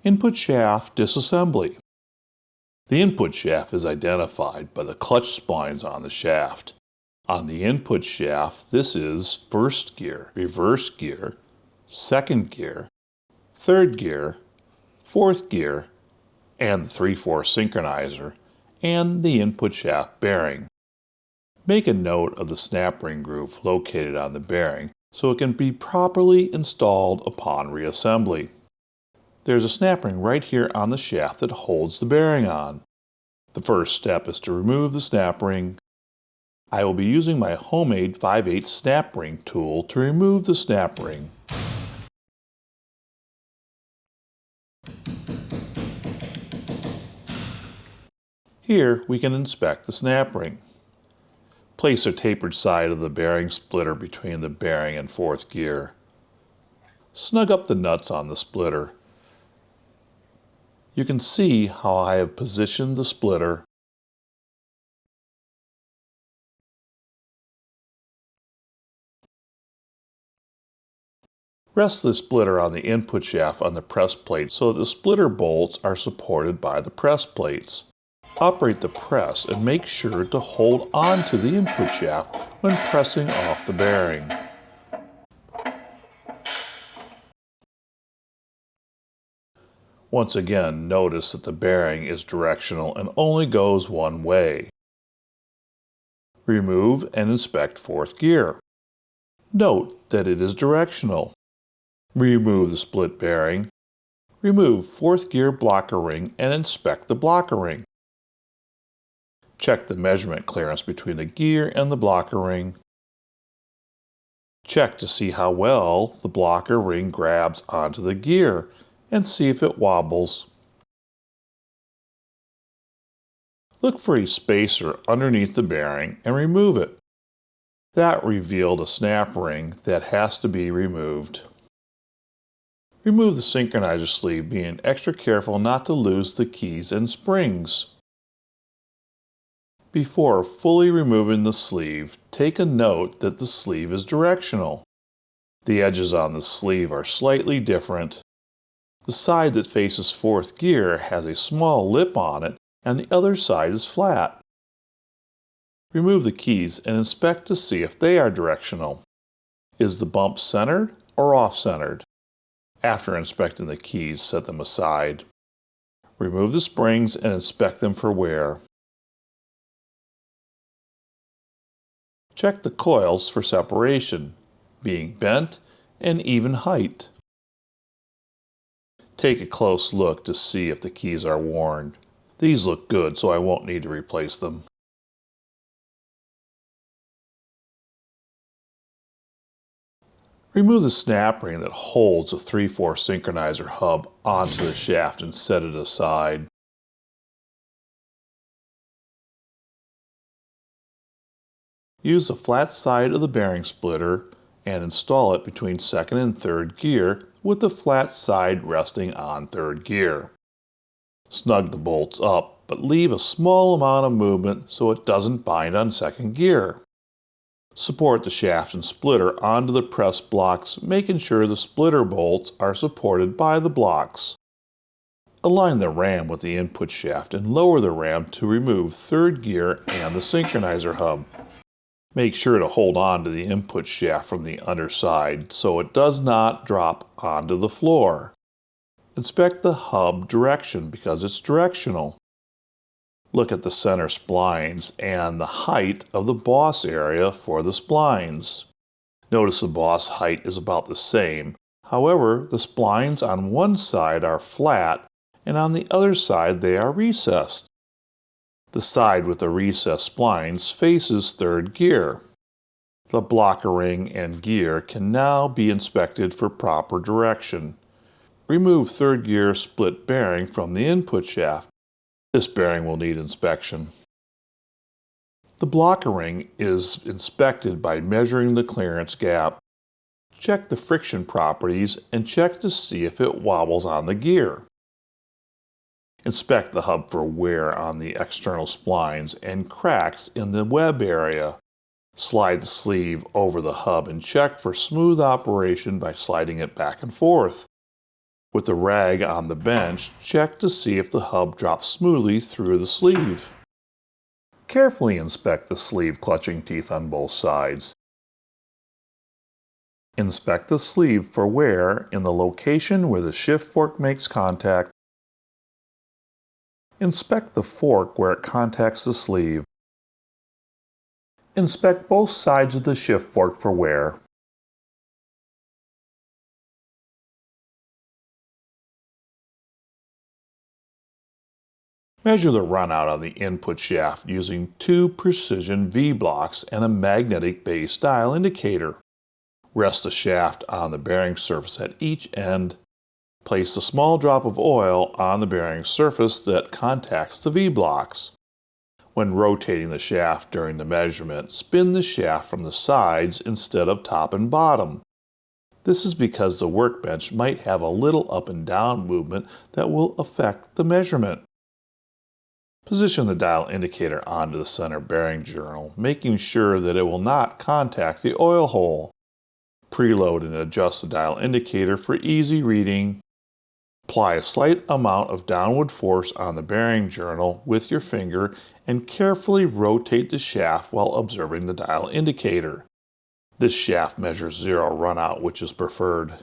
Input shaft disassembly. The input shaft is identified by the clutch splines on the shaft. On the input shaft, this is first gear, reverse gear, second gear, third gear, fourth gear, and the 3/4 synchronizer, and the input shaft bearing. Make a note of the snap ring groove located on the bearing so it can be properly installed upon reassembly. There's a snap ring right here on the shaft that holds the bearing on. The first step is to remove the snap ring. I will be using my homemade 5/8 snap ring tool to remove the snap ring. Here we can inspect the snap ring. Place a tapered side of the bearing splitter between the bearing and fourth gear. Snug up the nuts on the splitter. You can see how I have positioned the splitter. Rest the splitter on the input shaft on the press plate so that the splitter bolts are supported by the press plates. Operate the press and make sure to hold on to the input shaft when pressing off the bearing. Once again, notice that the bearing is directional and only goes one way. Remove and inspect fourth gear. Note that it is directional. Remove the split bearing. Remove fourth gear blocker ring and inspect the blocker ring. Check the measurement clearance between the gear and the blocker ring. Check to see how well the blocker ring grabs onto the gear and see if it wobbles. Look for a spacer underneath the bearing and remove it. That revealed a snap ring that has to be removed. Remove the synchronizer sleeve, being extra careful not to lose the keys and springs. Before fully removing the sleeve, take a note that the sleeve is directional. The edges on the sleeve are slightly different. The side that faces fourth gear has a small lip on it, and the other side is flat. Remove the keys and inspect to see if they are directional. Is the bump centered or off-centered? After inspecting the keys, set them aside. Remove the springs and inspect them for wear. Check the coils for separation, being bent and even height. Take a close look to see if the keys are worn. These look good, so I won't need to replace them. Remove the snap ring that holds the 3/4 synchronizer hub onto the shaft and set it aside. Use the flat side of the bearing splitter and install it between second and third gear with the flat side resting on third gear. Snug the bolts up, but leave a small amount of movement so it doesn't bind on second gear. Support the shaft and splitter onto the press blocks, making sure the splitter bolts are supported by the blocks. Align the ram with the input shaft and lower the ram to remove third gear and the synchronizer hub. Make sure to hold on to the input shaft from the underside so it does not drop onto the floor. Inspect the hub direction because it's directional. Look at the center splines and the height of the boss area for the splines. Notice the boss height is about the same. However, the splines on one side are flat and on the other side they are recessed. The side with the recessed splines faces third gear. The blocker ring and gear can now be inspected for proper direction. Remove third gear split bearing from the input shaft. This bearing will need inspection. The blocker ring is inspected by measuring the clearance gap. Check the friction properties and check to see if it wobbles on the gear. Inspect the hub for wear on the external splines and cracks in the web area. Slide the sleeve over the hub and check for smooth operation by sliding it back and forth. With the rag on the bench, check to see if the hub drops smoothly through the sleeve. Carefully inspect the sleeve clutching teeth on both sides. Inspect the sleeve for wear in the location where the shift fork makes contact. Inspect the fork where it contacts the sleeve. Inspect both sides of the shift fork for wear. Measure the runout on the input shaft using 2 precision V-blocks and a magnetic base dial indicator. Rest the shaft on the bearing surface at each end. Place a small drop of oil on the bearing surface that contacts the V-blocks. When rotating the shaft during the measurement, spin the shaft from the sides instead of top and bottom. This is because the workbench might have a little up and down movement that will affect the measurement. Position the dial indicator onto the center bearing journal, making sure that it will not contact the oil hole. Preload and adjust the dial indicator for easy reading. Apply a slight amount of downward force on the bearing journal with your finger and carefully rotate the shaft while observing the dial indicator. This shaft measures 0 runout, which is preferred.